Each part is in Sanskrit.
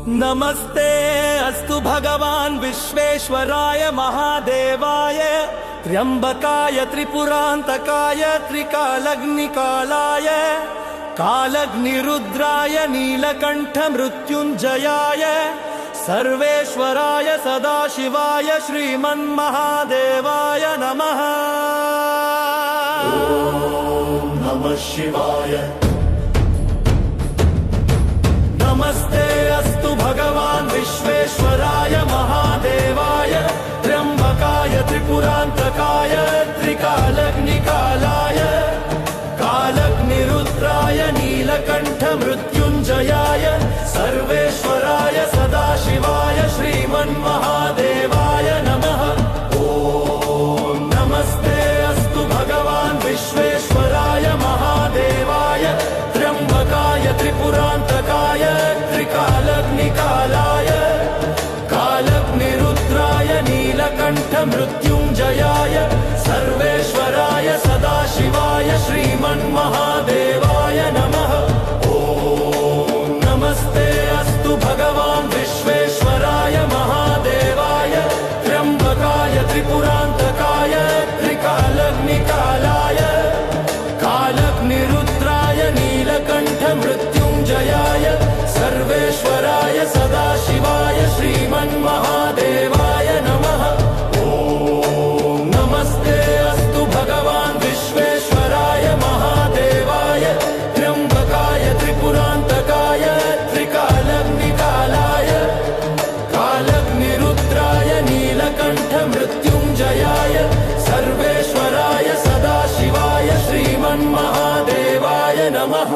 नमस्ते अस्तु भगवान् विश्वेश्वराय महादेवाय त्र्यंबकाय त्रिपुरांतकाय त्रिकालग्निकालाय कालग्निरुद्राय नीलकंठ मृत्युंजयाय सर्वेश्वराय सदाशिवाय श्रीमन्महादेवाय नमः। ओम नमः शिवाय। नमस्ते अस्तु भगवान् विश्वेश्वराय महादेवाय त्र्यंबकाय त्रिपुरांतकाय त्रिकालग्निकालाय कालग्निरुद्राय नीलकंठ मृत्युंजयाय सर्वेश्वराय सदाशिवाय श्रीमन्महादेवाय नमः। ओम नमस्ते अस्तु भगवान् विश्वेश्वराय महादेवाय त्र्यंबकाय त्रिपुरांतकाय त्रिकालग्निकालाय कालग्निरुद्राय नीलकंठ मृत्युंजयाय सर्वेश्वराय सदाशिवाय श्रीमन्महादेवाय नमः। ओम नमस्ते अस्तु भगवान् विश्वेश्वराय महादेवाय त्र्यंबकाय त्रिपुरांतकाय त्रिकालग्निकालाय कालग्निरुद्राय नीलकंठ मृत्युंजयाय सर्वेश्वराय सदाशिवाय श्रीमन्महादेवाय नमः। ओम नमस्ते अस्तु भगवान् विश्वेश्वराय महादेवाय त्र्यंबकाय त्रिपुरांतकाय त्रिकालग्निकालाय कालग्निरुद्राय नीलकंठ मृत्युंजयाय सर्वेश्वराय सदाशिवाय श्रीमन्महादेवाय नमः।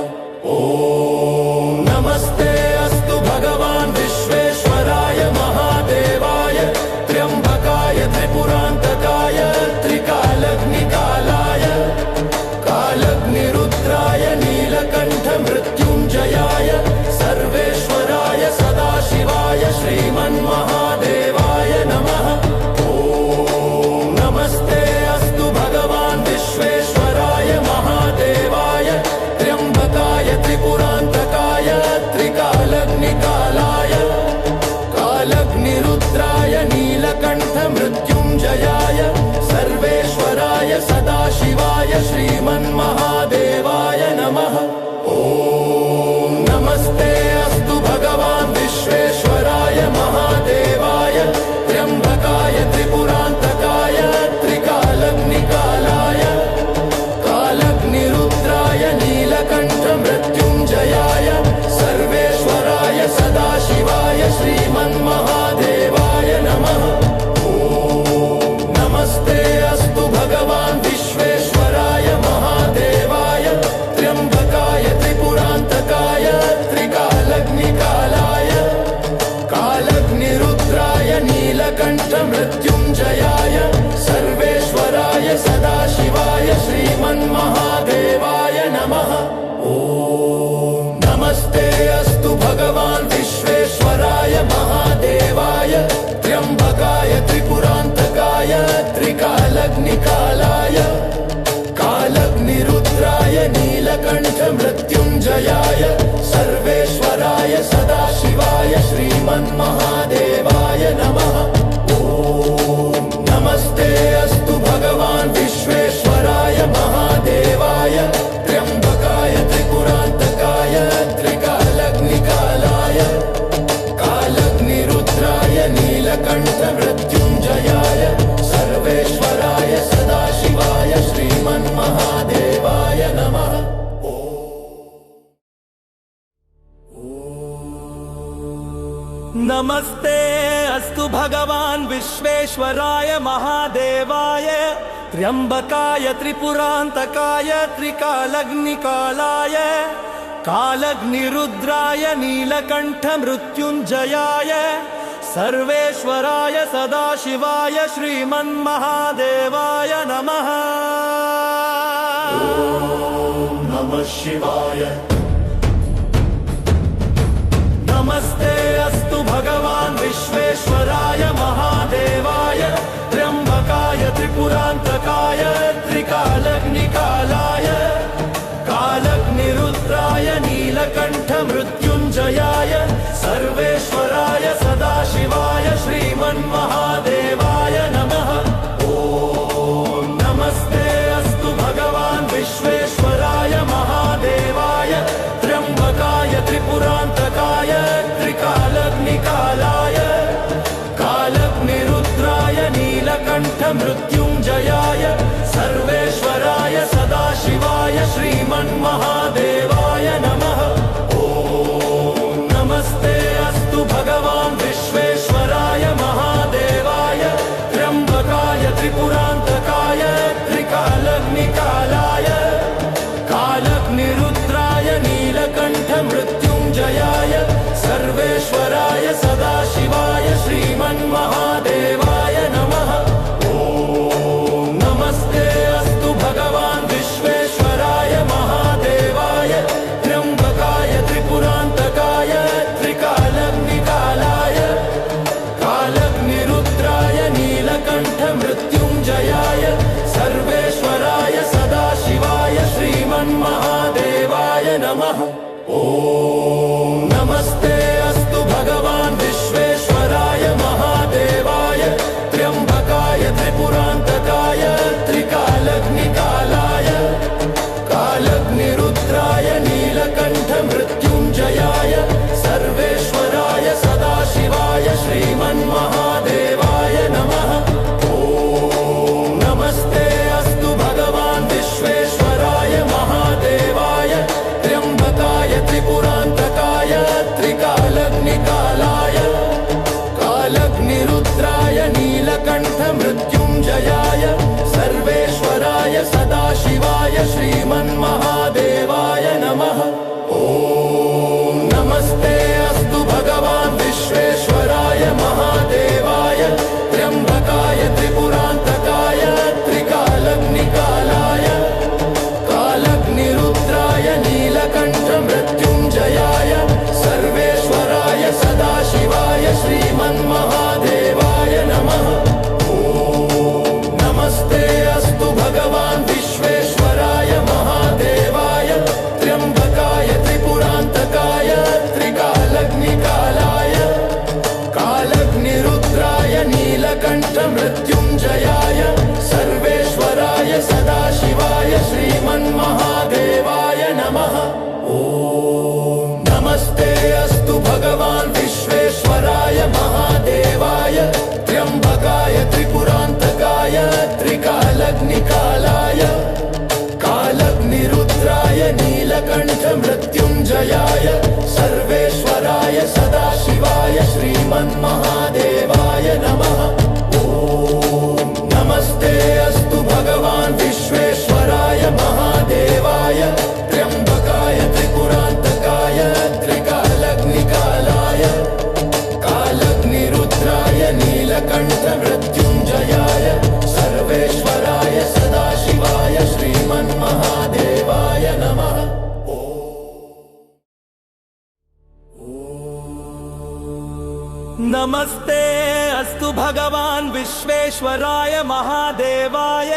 ओम नमस्ते अस्तु भगवान् विश्वेश्वराय महादेवाय त्र्यंबकाय त्रिपुरांतकाय त्रिकालग्निकालाय कालग्निरुद्राय नीलकंठ मृत्युंजयाय सर्वेश्वराय सदाशिवाय श्रीमन्महादेवाय नमः। ओम नमस्ते अस्तु भगवान् विश्वेश्वराय महादेवाय त्र्यंबकाय त्रिपुरांतकाय त्रिकालग्निकालाय कालग्निरुद्राय नीलकंठ मृत्युंजयाय सर्वेश्वराय सदाशिवाय श्रीमन्महादेवाय नमः। ओम नमस्ते अस्तु भगवान् विश्वेश्वराय महादेवाय त्र्यंबकाय त्रिपुरांतकाय त्रिकालग्निकालाय कालग्निरुद्राय नीलकंठ मृत्युंजयाय सर्वेश्वराय सदाशिवाय श्रीमन्महादेवाय नमः। ओम नमस्ते अस्तु भगवान् विश्वेश्वराय महादेवाय त्र्यंबकाय त्रिपुरांतकाय त्रिकालग्निकालाय कालग्निरुद्राय नीलकंठ मृत्युंजयाय सर्वेश्वराय सदाशिवाय श्रीमन्महादेवाय नमः। ओम नमस्ते अस्तु भगवान् विश्वेश्वराय महादेवाय त्र्यंबकाय त्रिपुरांतकाय त्रिकालग्निकालाय कालग्निरुद्राय नीलकंठ मृत्युंजयाय सर्वेश्वराय सदाशिवाय श्रीमन्महादेवाय नमः। ओम नमस्ते अस्तु भगवान् विश्वेश्वराय महादेवाय त्र्यंबकाय त्रिपुरांतकाय त्रिकालग्निकालाय कालग्निरुद्राय नीलकंठ मृत्युंजयाय सर्वेश्वराय सदाशिवाय श्रीमन्महादेवाय नमः। नमस्ते अस्तु भगवान् विश्वेश्वराय महादेवाय त्र्यंबकाय त्रिपुरांतकाय त्रिकालग्निकालाय कालग्निरुद्राय नीलकंठ मृत्युंजयाय सर्वेश्वराय सदाशिवाय श्रीमन्महादेवाय नमः। ओम नमः शिवाय। नमस्ते अस्तु भगवान् विश्वेश्वराय महादेवाय त्र्यंबकाय त्रिपुरांतकाय त्रिकालग्निकालाय कालग्निरुद्राय नीलकंठ मृत्युंजयाय सर्वेश्वर श्रीमन्महादेवाय नमः। ॐ नमस्ते अस्तु भगवान् विश्वेश्वराय महादेवाय त्र्यम्बकाय त्रिपुरान्तकाय त्रिकालग्निकालाय कालग्निरुद्राय नीलकण्ठ मृत्युञ्जयाय सर्वेश्वराय सदाशिवाय श्रीमन्महादेवाय नमः। ॐ नमस्ते अस्तु भगवान् विश्वेश्वराय महादेवाय त्र्यम्बकाय त्रिपुरान्तकाय त्रिकालग्निकालाय कालग्निरुद्राय नीलकण्ठ मृत्युञ्जयाय सर्वेश्वराय सदाशिवाय श्रीमन्महादेवाय नमः। ॐ नमस्ते अस्तु भगवान् विश्वेश्वराय महादेवाय त्र्यम्बकाय त्रिपुरान्तकाय त्रिकालग्निकालाय कालग्निरुद्राय नीलकण्ठ मृत्युञ्जयाय सर्वेश्वराय सदाशिवाय श्रीमन्महादेवाय नमः। ॐ नमस्ते अस्तु भगवान् विश्वेश्वराय महादेवाय त्र्यम्बकाय त्रिपुरान्तकाय त्रिकालग्निकालाय कालग्निरुद्राय नीलकण्ठ मृत्युञ्जयाय सर्वेश्वराय सदाशिवाय श्रीमन्महादेवाय नमः। ॐ नमस्ते अस्तु भगवान् विश्वेश्वराय महादेवाय त्र्यम्बकाय त्रिपुरान्तकाय त्रिकालग्निकालाय कालग्निरुद्राय नीलकण्ठ मृत्युञ्जयाय सर्वेश्वराय सदाशिवाय श्रीमन्महादेवाय नमः। ॐ नमस्ते अस्तु भगवान् विश्वेश्वराय महादेवाय त्र्यम्बकाय त्रिपुरान्तकाय त्रिकालग्निकालाय कालग्निरुद्राय नीलकण्ठ मृत्युञ्जयाय सर्वेश्वराय सदाशिवाय श्रीमन्महादेवाय नमः। ॐ नमस्ते अस्तु भगवान् विश्वेश्वराय महादेवाय त्र्यम्बकाय त्रिपुरान्तकाय त्रिकालग्निकालाय कालग्निरुद्राय नीलकण्ठ मृत्युञ्जयाय सर्वेश्वराय सदाशिवाय श्रीमन्महादेवाय नमः। ॐ नमस्ते अस्तु भगवान् विश्वेश्वराय महादेवाय त्र्यम्बकाय त्रिपुरान्तकाय त्रिकालग्निकालाय कालग्निरुद्राय नीलकण्ठ मृत्युञ्जयाय सर्वेश्वराय सदाशिवाय श्रीमन्महादेवाय नमः। नमस्ते अस्तु भगवान् विश्वेश्वराय महादेवाय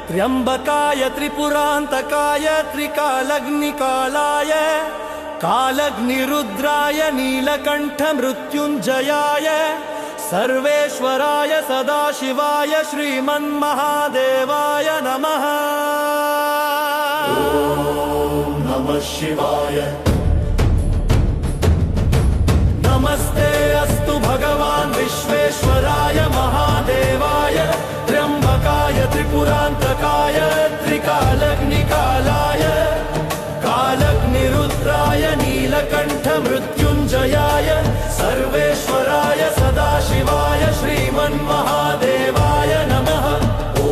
त्र्यम्बकाय त्रिपुरान्तकाय त्रिकालग्निकालाय कालग्निरुद्राय नीलकण्ठ मृत्युञ्जयाय सर्वेश्वराय सदाशिवाय श्रीमन्महादेवाय नमः। ॐ नमः शिवाय। नमस्ते अस्तु भगवान् विश्वेश्वराय महादेवाय त्र्यम्बकाय त्रिपुरान्तकाय त्रिकालग्निकालाय कालग्निरुद्राय नीलकण्ठ मृत्युञ्जयाय सर्वेश्वराय सदाशिवाय श्रीमन्महादेवाय नमः। ॐ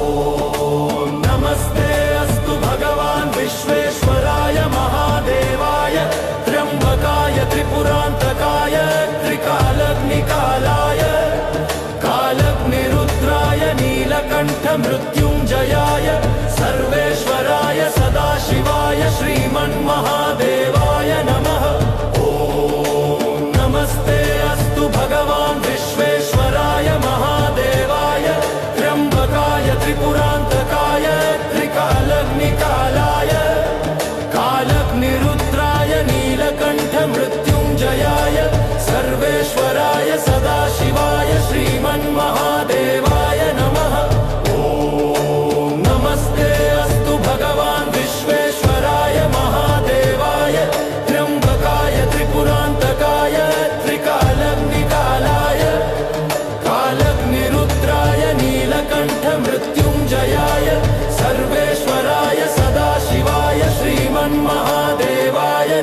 नमस्ते अस्तु भगवान् विश्वेश्वराय महादेवाय त्र्यम्बकाय त्रिपुरान्तकाय त्रिकालग्निकालाय कालग्निरुद्राय नीलकण्ठ मृत्युञ्जयाय सर्वेश्वराय सदाशिवाय श्रीमन्महादेवाय नमः। ॐ नमस्ते अस्तु भगवान् विश्वेश्वराय महादेवाय त्र्यम्बकाय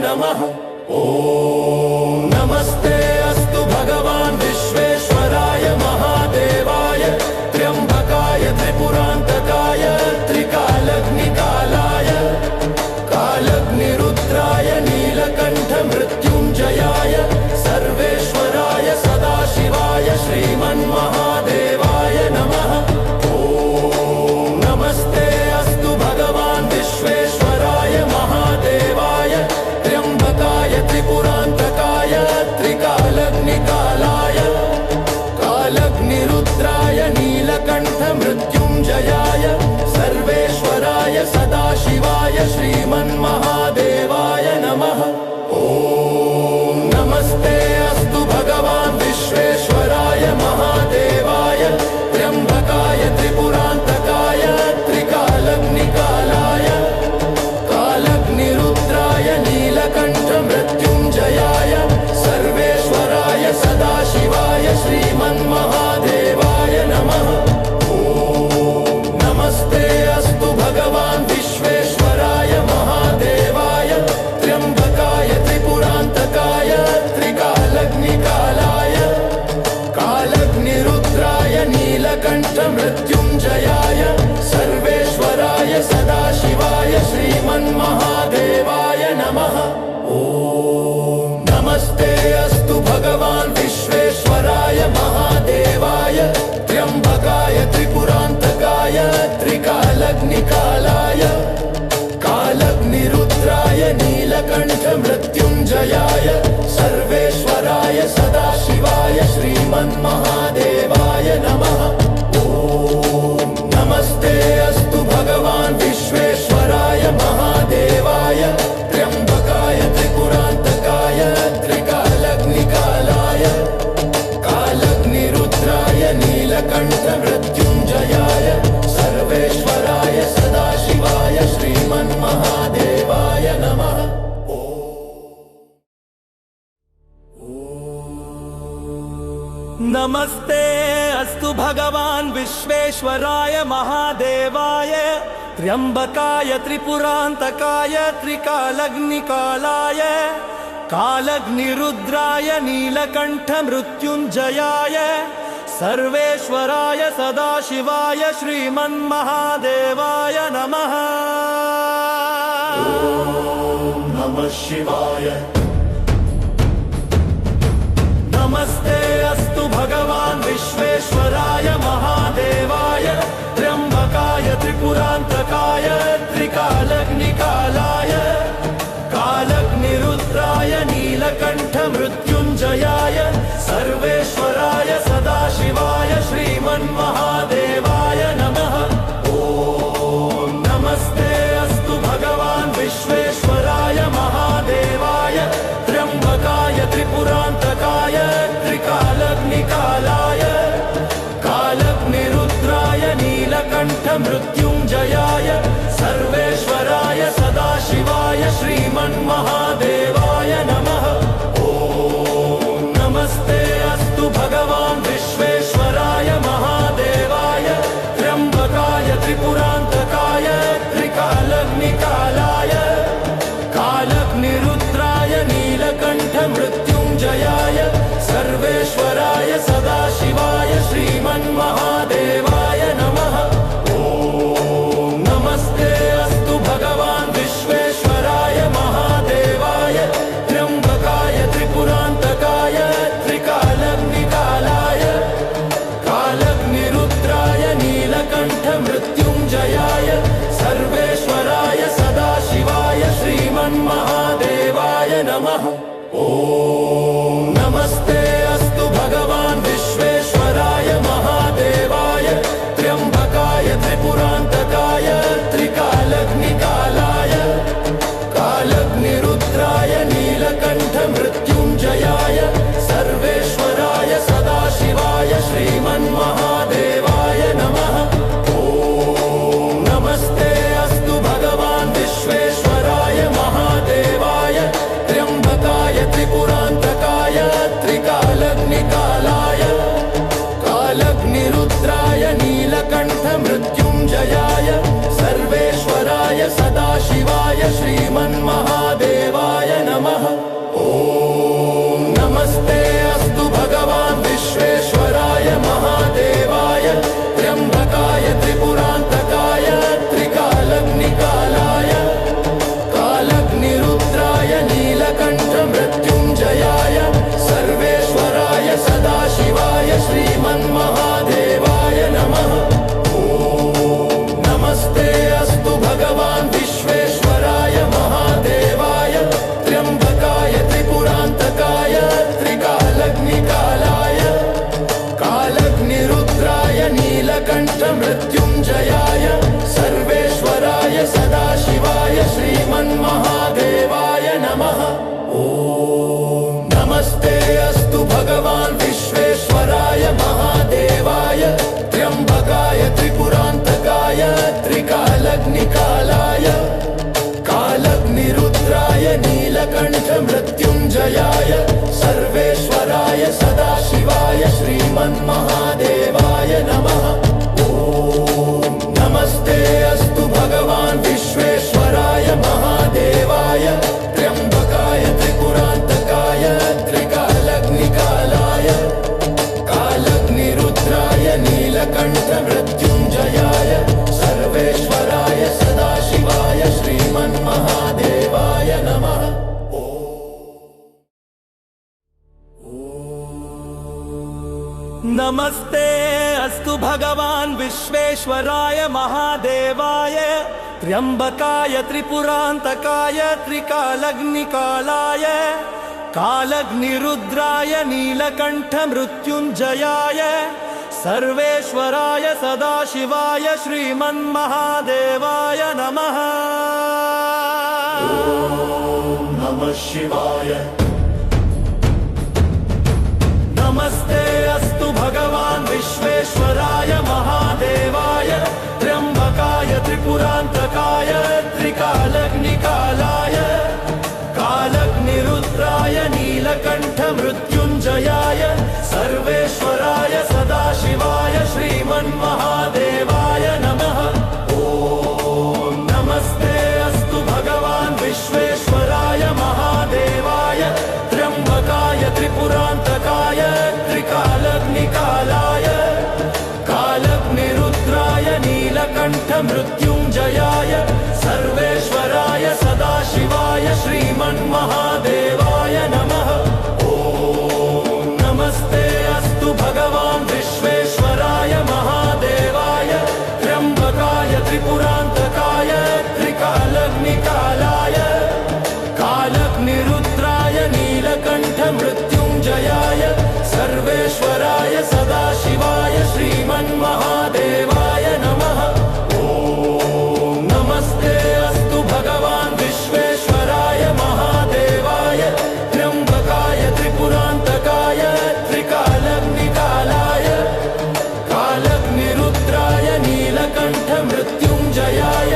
नमः। ॐ नमस्ते अस्तु भगवान् विश्वेश्वराय महादेवाय त्र्यम्बकाय त्रिपुरान्तकाय त्रिकालग्निकालाय कालग्निरुद्राय नीलकण्ठ मृत्युञ्जयाय सर्वेश्वराय सदाशिवाय श्रीमन्महादेवाय नमः। ॐ नमस्ते अस्तु भगवान् विश्वेश्वराय महादेवाय त्र्यम्बकाय त्रिपुरान्तकाय त्रिकालग्निकालाय कालग्निरुद्राय नीलकण्ठ मृत्युञ्जयाय सर्वेश्वराय सदाशिवाय श्रीमन्महादेवाय नमः। ॐ नमस्ते अस्तु भगवान् विश्वेश्वराय महादेवाय त्र्यम्बकाय त्रिपुरान्तकाय त्रिकालग्निकालाय कालग्निरुद्राय नीलकण्ठ मृत्युञ्जयाय सर्वेश्वराय सदाशिवाय श्रीमन्महादेवाय नमः। ॐ नमस्ते अस्तु भगवान् विश्वेश्वराय महादेवाय त्र्यम्बकाय त्रिपुरान्तकाय त्रिकालग्निकालाय कालग्निरुद्राय नीलकण्ठ मृत्युञ्जयाय सर्वेश्वराय सदाशिवाय श्रीमन्महादेवाय नमः। ॐ नमस्ते अस्तु भगवान् विश्वेश्वराय महादेवाय त्र्यम्बकाय त्रिपुरान्तकाय त्रिकालग्निकालाय कालग्निरुद्राय नीलकण्ठ मृत्युञ्जयाय सर्वेश्वराय सदाशिवाय श्रीमन्महादेवाय नमः। ॐ नमस्ते अस्तु भगवान् विश्वेश्वराय महादेवाय त्र्यम्बकाय त्रिपुरान्तकाय त्रिकालग्निकालाय कालग्निरुद्राय नीलकण्ठ मृत्युञ्जयाय सर्वेश्वराय सदाशिवाय श्रीमन्महादेवाय नमः। नमस्ते अस्तु भगवान् विश्वेश्वराय महादेवाय त्र्यम्बकाय त्रिपुरान्तकाय त्रिकालग्निकालाय कालग्निरुद्राय नीलकण्ठ मृत्युञ्जयाय सर्वेश्वराय सदाशिवाय श्रीमन्महादेवाय नमः। ॐ नमः शिवाय। नमस्ते अस्तु भगवान् विश्वेश्वराय महादेवाय त्र्यम्बकाय त्रिपुरान्तकाय त्रिकालग्निकालाय कालग्निरुद्राय नीलकण्ठ मृत्युञ्जयाय सर्वेश्वराय सदाशिवाय श्रीमन्महादेवाय नमः। ॐ नमस्ते अस्तु भगवान् विश्वेश्वराय महादेवाय त्र्यम्बकाय त्रिपुरान्तकाय त्रिकालग्निकालाय कालग्निरुद्राय नीलकण्ठ मृत्युञ्जयाय सर्वेश्वराय सदाशिवाय श्रीमन्महादेवाय नमः। ॐ नमस्ते अस्तु भगवान् विश्वेश्वराय महादेवाय त्र्यम्बकाय त्रिपुरान्तकाय त्रिकालग्निकालाय कालग्निरुद्राय नीलकण्ठ मृत्युञ्जयाय सर्वेश्वराय सदाशिवाय श्रीमन्महादेवाय नमः। ॐ नमस्ते अस्तु भगवान् विश्वेश्वराय महादेवाय त्र्यम्बकाय त्रिपुरान्तकाय त्रिकालग्निकालाय कालग्निरुद्राय नीलकण्ठ मृत्युञ्जयाय सर्वेश्वराय सदाशिवाय श्रीमन्महादेवाय नमः। ॐ नमस्ते अस्तु भगवान् विश्वेश्वराय महादेवाय त्र्यम्बकाय त्रिपुरान्तकाय त्रिकालग्निकालाय कालग्निरुद्राय नीलकण्ठ मृत्युञ्जयाय सर्वेश्वराय सदाशिवाय श्रीमन्महादेवाय नमः। ॐ नमस्ते अस्तु भगवान् विश्वेश्वराय महादेवाय त्र्यम्बकाय त्रिपुरान्तकाय नमस्ते अस्तु भगवान् विश्वेश्वराय महादेवाय त्र्यंबकाय त्रिपुरान्तकाय त्रिकालग्निकालाय कालग्निरुद्राय नीलकण्ठ मृत्युञ्जयाय सर्वेश्वराय सदाशिवाय श्रीमन्महादेवाय नमः। ॐ नमः शिवाय। नमस्ते अस्तु भगवान् विश्वेश्वराय महादेवाय त्र्यंबकाय त्रिपुरान्तकाय त्रिकालग्निकालाय कालग्निरुद्राय नीलकण्ठ मृत्युञ्जयाय सर्वेश्वराय सदाशिवाय श्रीमन्महादेवाय नमः। ॐ नमस्ते अस्तु भगवान् विश्वेश्वराय महादेवाय त्र्यंबकाय त्रिपुरान्तकाय त्रिकालग्निकालाय कालग्निरुद्राय नीलकण्ठ मृत्युञ्जयाय सर्वेश्वराय सदाशिवाय श्रीमन्महादेवाय नमः। ॐ नमस्ते अस्तु भगवान् विश्वेश्वराय महादेवाय त्र्यंबकाय त्रिपुरान्तकाय त्रिकालग्निकालाय कालग्निरुद्राय नीलकण्ठ मृत्युञ्जयाय सर्वेश्वराय सदाशिवाय श्रीमन्महादेवाय नमः। ॐ नमस्ते अस्तु भगवान् विश्वेश्वराय महादेवाय त्र्यंबकाय त्रिपुरान्तकाय त्रिकालग्निकालाय कालग्निरुद्राय नीलकण्ठ मृत्युञ्जयाय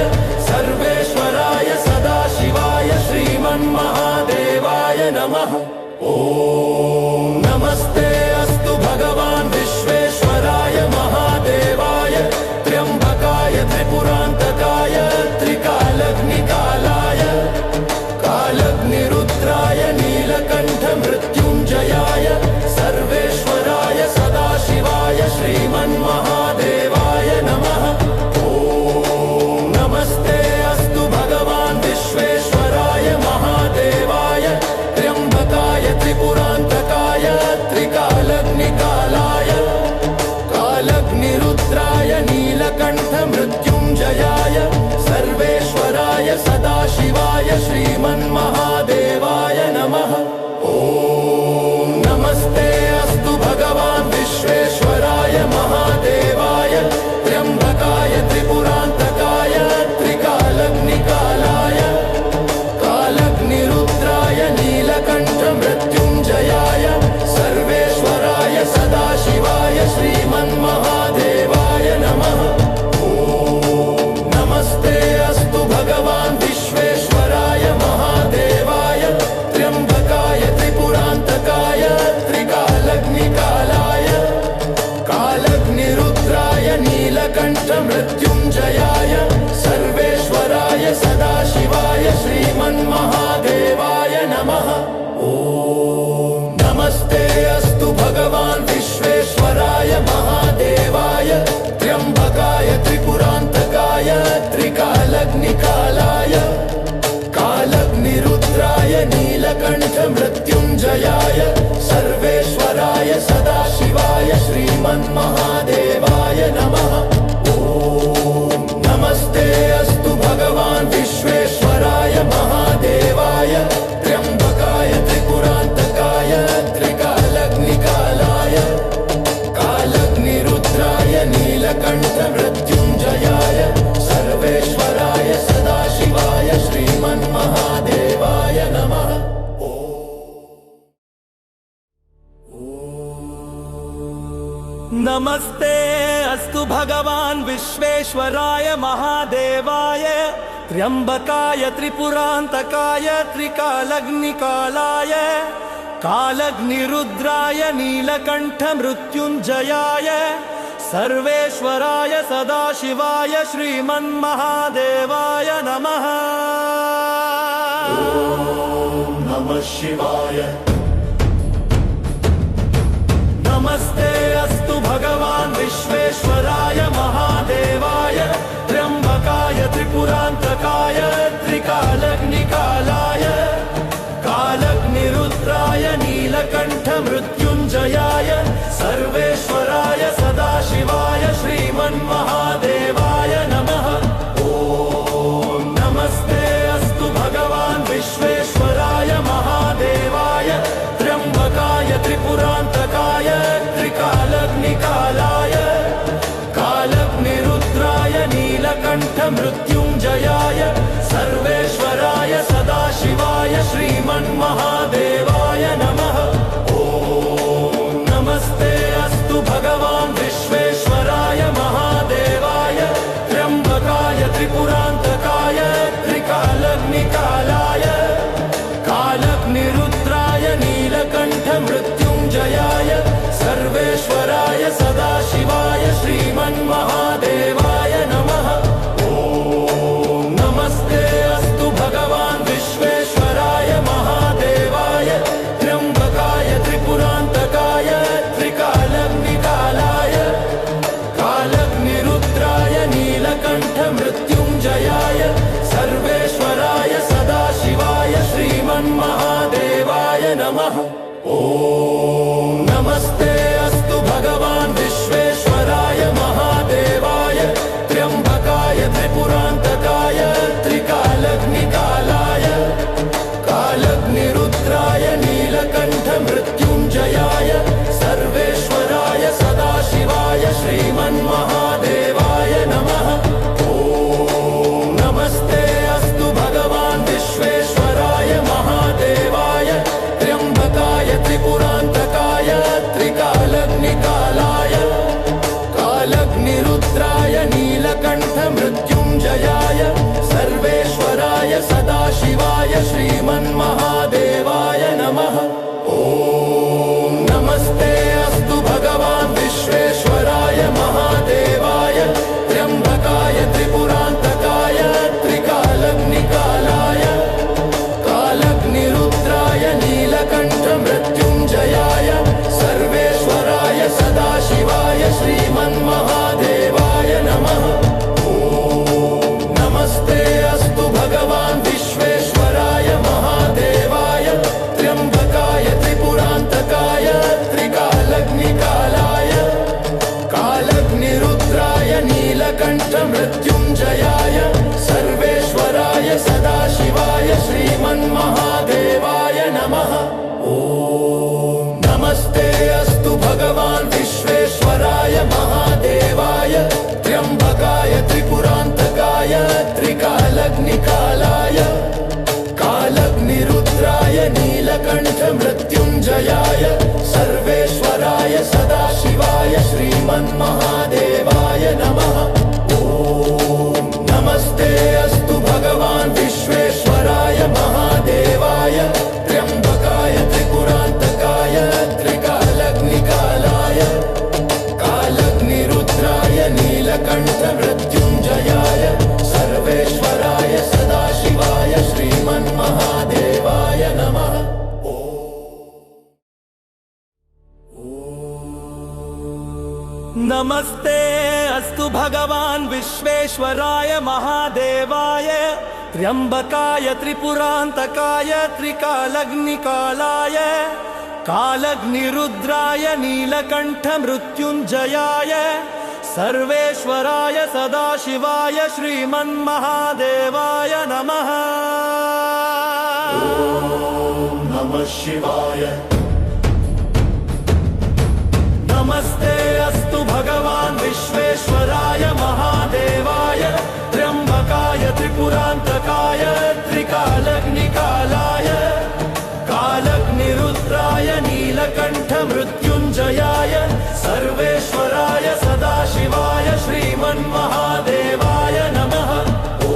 सर्वेश्वराय सदाशिवाय श्रीमन्महादेवाय नमः। ॐ नमस्ते अस्तु भगवान् विश्वेश्वराय महादेवाय त्र्यंबकाय त्रिपुरान्तकाय त्रिकालग्निकालाय कालग्निरुद्राय नीलकण्ठ मृत्युञ्जयाय सर्वेश्वराय सदाशिवाय श्रीमन्महादेवाय नमः। ॐ नमस्ते अस्तु भगवान् विश्वेश्वराय महादेवाय त्र्यंबकाय त्रिपुरान्तकाय त्रिकालग्निकालाय कालग्निरुद्राय नीलकण्ठ मृत्युञ्जयाय सर्वेश्वराय सदाशिवाय श्रीमन्महादेवाय नमः। ॐ नमस्ते अस्तु भगवान् विश्वेश्वराय महादेवाय त्र्यंबकाय त्रिपुरान्तकाय त्रिकालग्निकालाय कालग्निरुद्राय नीलकण्ठ मृत्युञ्जयाय सर्वेश्वराय सदाशिवाय श्रीमन्महादेवाय नमः। ॐ नमस्ते अस्तु भगवान् विश्वेश्वराय महादेवाय त्र्यंबकाय त्रिपुरान्तकाय त्रिकालग्निकालाय कालग्निरुद्राय नीलकण्ठ मृत्युञ्जयाय सर्वेश्वराय सदाशिवाय श्रीमन्महादेवाय नमः। ॐ नमस्ते अस्तु भगवान् विश्वेश्वराय महादेवाय त्र्यंबकाय त्रिपुरान्तकाय त्रिकालग्निकालाय कालग्निरुद्राय नीलकण्ठ मृत्युञ्जयाय सर्वेश्वराय सदाशिवाय श्रीमन्महादेवाय नमः। ॐ नमस्ते अस्तु भगवान् विश्वेश्वराय महादेवाय त्र्यंबकाय त्रिपुरान्तकाय त्रिकालग्निकालाय कालग्निरुद्राय नीलकण्ठ मृत्युञ्जयाय सर्वेश्वराय सदाशिवाय श्रीमन्महादेवाय नमः। नमस्ते अस्तु भगवान् विश्वेश्वराय महादेवाय त्र्यंबकाय त्रिपुरान्तकाय त्रिकालग्निकालाय कालग्निरुद्राय नीलकण्ठ मृत्युञ्जयाय सर्वेश्वराय सदाशिवाय श्रीमन्महादेवाय नमः। ॐ नमः शिवाय। नमस्ते अस्तु भगवान् विश्वेश्वराय महादेवाय त्र्यंबकाय त्रिपुरान्तकाय त्रिकालग्निकालाय कालग्निरुद्राय नीलकण्ठ मृत्युञ्जयाय मृत्युञ्जयाय सर्वेश्वराय सदाशिवाय श्रीमन्महादेवाय नमः। ॐ नमस्ते अस्तु भगवान् विश्वेश्वराय महादेवाय त्र्यम्बकाय त्रिपुरान्तकाय त्रिकालग्निकालाय कालग्निरुद्राय नीलकण्ठ मृत्युञ्जयाय सर्वेश्वराय सदाशिवाय श्रीमन्महादेवाय नमः। ॐ नमस्ते अस्तु भगवान् विश्वेश्वराय महादेवाय त्र्यम्बकाय त्रिपुरान्तकाय त्रिकालग्निकालाय कालग्निरुद्राय नीलकण्ठ मृत्युञ्जयाय सर्वेश्वराय सदाशिवाय श्रीमन्महादेवाय नमः। ॐ नमस्ते अस्तु भगवान् विश्वेश्वराय महादेवाय त्र्यम्बकाय त्रिपुरान्तकाय त्रिकालग्निकालाय कालग्निरुद्राय नीलकण्ठ मृत्युञ्जयाय सर्वेश्वराय सदाशिवाय श्रीमन्महादेवाय नमः। ॐ नमस्ते अस्तु भगवान् विश्वेश्वराय महादेवाय त्र्यम्बकाय त्रिपुरान्तकाय त्रिकालग्निकालाय कालग्निरुद्राय नीलकण्ठ मृत्युञ्जयाय सर्वेश्वराय सदाशिवाय श्रीमन्महादेवाय नमः। ॐ नमस्ते अस्तु भगवान् विश्वेश्वराय महादेवाय त्र्यम्बकाय त्रिपुरान्तकाय त्रिकालग्निकालाय कालग्निरुद्राय नीलकण्ठ मृत्युञ्जयाय सर्वेश्वराय सदाशिवाय श्रीमन्महादेवाय नमः। ॐ नमस्ते अस्तु भगवान् विश्वेश्वराय महादेवाय त्र्यम्बकाय त्रिपुरान्तकाय त्रिकालग्निकालाय कालग्निरुद्राय नीलकण्ठ मृत्युञ्जयाय सर्वेश्वराय सदाशिवाय श्रीमन्महादेवाय नमः। ॐ नमस्ते अस्तु भगवान् विश्वेश्वराय महादेवाय त्र्यम्बकाय त्रिपुरान्तकाय त्रिकालग्निकालाय कालग्निरुद्राय नीलकण्ठ मृत्युञ्जयाय सर्वेश्वराय सदाशिवाय श्रीमन्महादेवाय नमः। ॐ नमस्ते अस्तु भगवान् विश्वेश्वराय महादेवाय त्र्यम्बकाय त्रिपुरान्तकाय त्रिकालग्निकालाय कालग्निरुद्राय नीलकण्ठ मृत्युञ्जयाय सर्वेश्वराय सदाशिवाय श्रीमन्महादेवाय नमः। ॐ नमस्ते अस्तु भगवान् विश्वेश्वराय महादेवाय त्र्यम्बकाय त्रिपुरान्तकाय त्रिकालग्निकालाय कालग्निरुद्राय नीलकण्ठ मृत्युञ्जयाय सर्वेश्वराय सदाशिवाय श्रीमन्महादेवाय नमः। नमस्ते अस्तु भगवान् विश्वेश्वराय महादेवाय त्र्यम्बकाय त्रिपुरान्तकाय त्रिकालग्निकालाय कालग्निरुद्राय नीलकण्ठ मृत्युञ्जयाय सर्वेश्वराय सदाशिवाय श्रीमन्महादेवाय नमः। ॐ नमः शिवाय। नमस्ते अस्तु भगवान् विश्वेश्वराय महादेवाय त्र्यम्बकाय त्रिपुरान्तकाय त्रिकालग्निकालाय कालग्निरुद्राय नीलकण्ठ मृत्युञ्जयाय सर्वेश्वराय सदाशिवाय श्रीमन्महादेवाय नमः। ॐ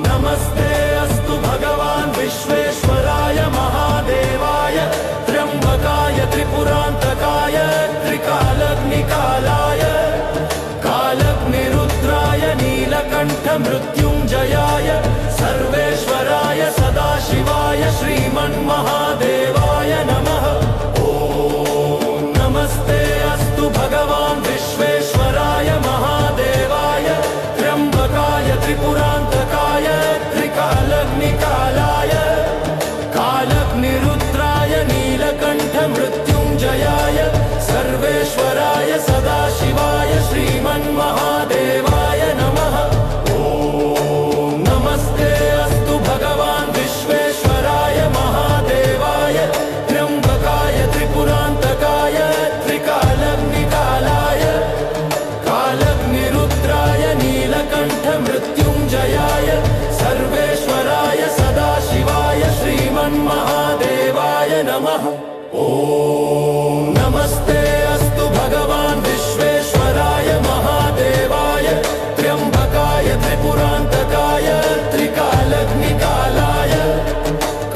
नमस्ते अस्तु भगवान् विश्वेश्वराय महादेवाय त्र्यम्बकाय त्रिपुरान्तकाय त्रिकालग्निकालाय कालग्निरुद्राय नीलकण्ठ मृत्युञ्जयाय सर्वेश्वराय सदाशिवाय श्रीमन्महादेवाय नमः। ॐ नमस्ते अस्तु भगवान् विश्वेश्वराय महादेवाय त्र्यम्बकाय त्रिपुरान्तकाय त्रिकालग्निकालाय कालग्निरुद्राय नीलकण्ठ मृत्युञ्जयाय मृत्युञ्जयाय सर्वेश्वराय सदाशिवाय श्रीमन्महादेवाय नमः। ॐ नमस्ते अस्तु भगवान् विश्वेश्वराय महादेवाय त्र्यम्बकाय त्रिपुरान्तकाय त्रिकालग्निकालाय कालग्निरुद्राय नीलकण्ठ मृत्युञ्जयाय सर्वेश्वराय सदाशिवाय श्रीमन्महादेवाय नमः। ॐ नमस्ते अस्तु भगवान् विश्वेश्वराय महादेवाय त्र्यम्बकाय त्रिपुरान्तकाय त्रिकालग्निकालाय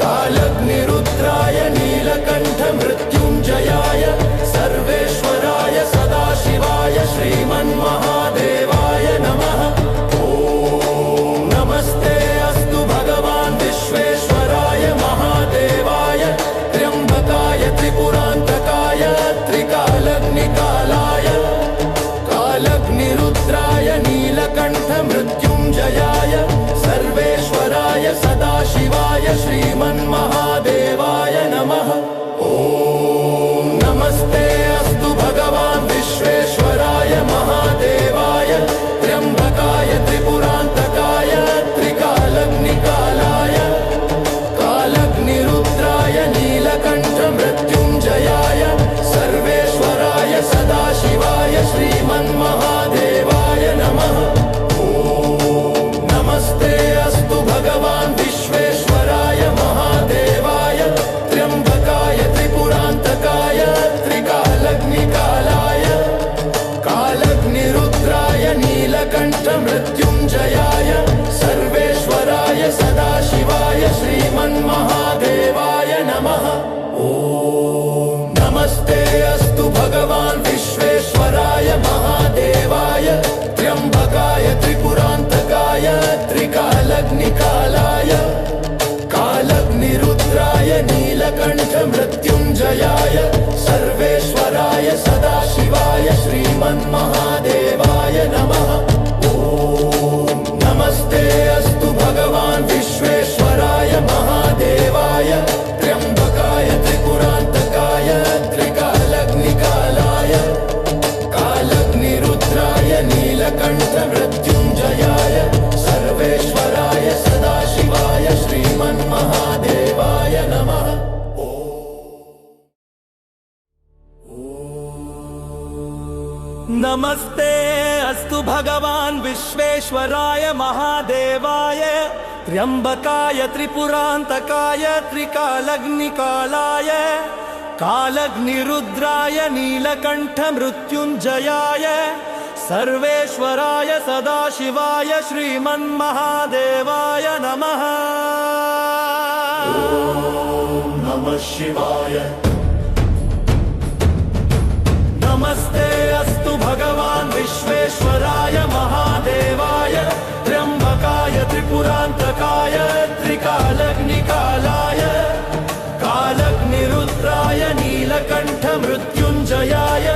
कालग्निरुद्राय नीलकण्ठ मृत्युञ्जयाय सर्वेश्वराय सदाशिवाय श्रीमन्महादेवाय नमः। ॐ नमस्ते अस्तु भगवान् विश्वेश्वराय महादेवाय त्र्यम्बकाय त्रिपुरान्तकाय त्रिकालग्निकालाय कालग्निरुद्राय नीलकण्ठ मृत्युञ्जयाय सर्वेश्वराय सदाशिवाय श्रीमन्महादेवाय नमः। ॐ नमस्ते अस्तु भगवान् विश्वेश्वराय महादेवाय त्र्यम्बकाय त्रिपुरान्तकाय त्रिकालग्निकालाय कालग्निरुद्राय नीलकण्ठ मृत्युञ्जयाय सर्वेश्वराय सदाशिवाय श्रीमन्महादेवाय नमः। ॐ नमस्ते अस्तु भगवान् विश्वेश्वराय महादेवाय त्र्यम्बकाय त्रिपुरान्तकाय त्रिकालग्निकालाय कालग्निरुद्राय नीलकण्ठ मृत्युञ्जयाय सर्वेश्वराय सदाशिवाय श्रीमन्महादेवाय नमः। ॐ नमस्ते अस्तु भगवान् विश्वेश्वराय महादेवाय त्र्यम्बकाय त्रिपुरान्तकाय त्रिकालग्निकालाय कालग्निरुद्राय नीलकण्ठ मृत्युञ्जयाय सर्वेश्वराय सदाशिवाय श्रीमन्महादेवाय नमः। ॐ नमस्ते अस्तु भगवान् विश्वेश्वराय महादेवाय त्र्यम्बकाय त्रिपुरान्तकाय त्रिकालग्निकालाय कालग्निरुद्राय नीलकण्ठ मृत्युञ्जयाय सर्वेश्वराय सदाशिवाय श्रीमन्महादेवाय नमः। नमस्ते अस्तु भगवान् विश्वेश्वराय महादेवाय त्र्यम्बकाय त्रिपुरान्तकाय त्रिकालग्निकालाय कालग्निरुद्राय नीलकण्ठ मृत्युञ्जयाय सर्वेश्वराय सदाशिवाय श्रीमन्महादेवाय नमः। ॐ नमः शिवाय। नमस्ते अस्तु भगवान् विश्वेश्वराय महादेवाय त्र्यम्बकाय त्रिपुरान्तकाय त्रिकालग्निकालाय कालग्निरुद्राय नीलकण्ठ मृत्युञ्जयाय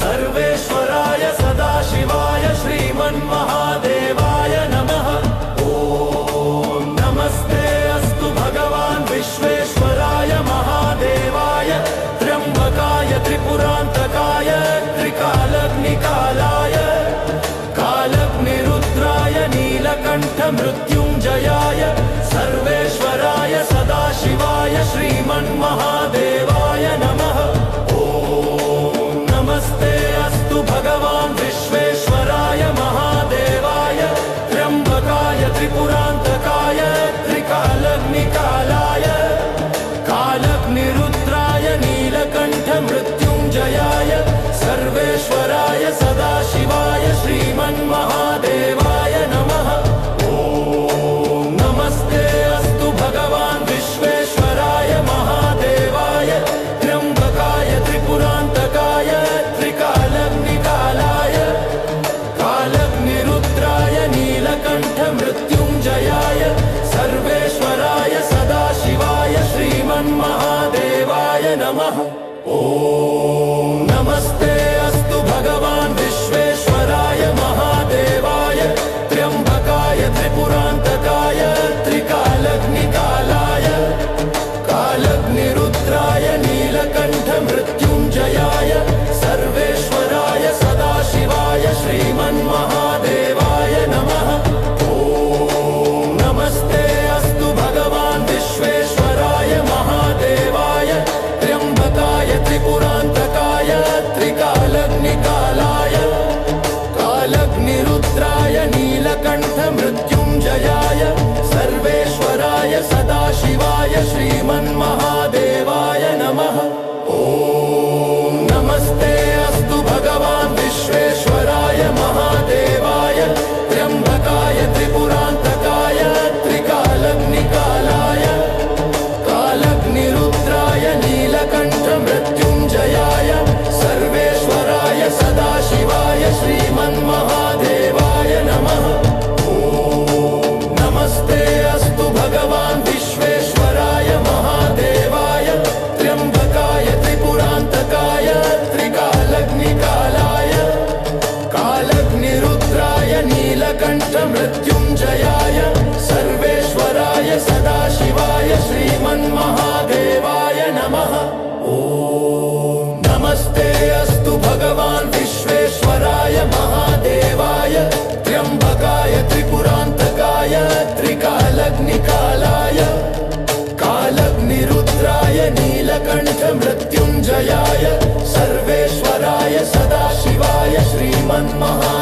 सर्वेश्वराय सदाशिवाय श्रीमन्महादेवाय नमः। ॐ नमस्ते अस्तु भगवान् विश्वेश्वराय महादेवाय त्र्यम्बकाय त्रिपुरान्तकाय त्रिकालग्निकालाय कालग्निरुद्राय नीलकण्ठ मृत्युञ्जयाय सर्वेश्वराय सदाशिवाय श्रीमन्महादेवाय नमः। ॐ नमस्ते अस्तु भगवान् विश्वेश्वराय महादेवाय त्र्यम्बकाय त्रिपुरान्तकाय त्रिकालग्निकालाय कालग्निरुद्राय नीलकण्ठ मृत्युञ्जयाय सर्वेश्वराय सदाशिवाय श्रीमन्महादेवाय नमः। ॐ नमस्ते अस्तु भगवान् विश्वेश्वराय महादेवाय त्र्यम्बकाय त्रिपुरान्तकाय त्रिकालग्निकालाय कालग्निरुद्राय नीलकण्ठ मृत्युञ्जयाय सर्वेश्वराय सदाशिवाय श्रीमन्महादेवाय नमः। ॐ नमस्ते अस्तु भगवान् विश्वेश्वराय महादेवाय त्र्यम्बकाय त्रिपुरान्तकाय त्रिकालग्निकालाय कालग्निरुद्राय नीलकण्ठ मृत्युञ्जयाय श्रीमन्महादेवाय नमः। ॐ नमस्ते अस्तु भगवान् विश्वेश्वराय महादेवाय त्र्यम्बकाय त्रिपुरान्तकाय त्रिकालग्निकालाय कालग्निरुद्राय नीलकण्ठ मृत्युञ्जयाय सर्वेश्वराय सदाशिवाय श्रीमन्महादेवाय नमः। नमस्ते अस्तु भगवान् विश्वेश्वराय महादेवाय त्र्यम्बकाय त्रिपुरान्तकाय त्रिकालग्निकालाय कालग्निरुद्राय नीलकण्ठ मृत्युञ्जयाय सर्वेश्वराय सदाशिवाय श्रीमन्महादेवाय नमः। ॐ नमस्ते अस्तु भगवान् विश्वेश्वराय महादेवाय त्र्यम्बकाय त्रिपुरान्तकाय त्रिकालग्निकालाय कालग्निरुद्राय नीलकण्ठ मृत्युञ्जयाय सर्वेश्वराय सदाशिवाय श्रीमन्महादेवाय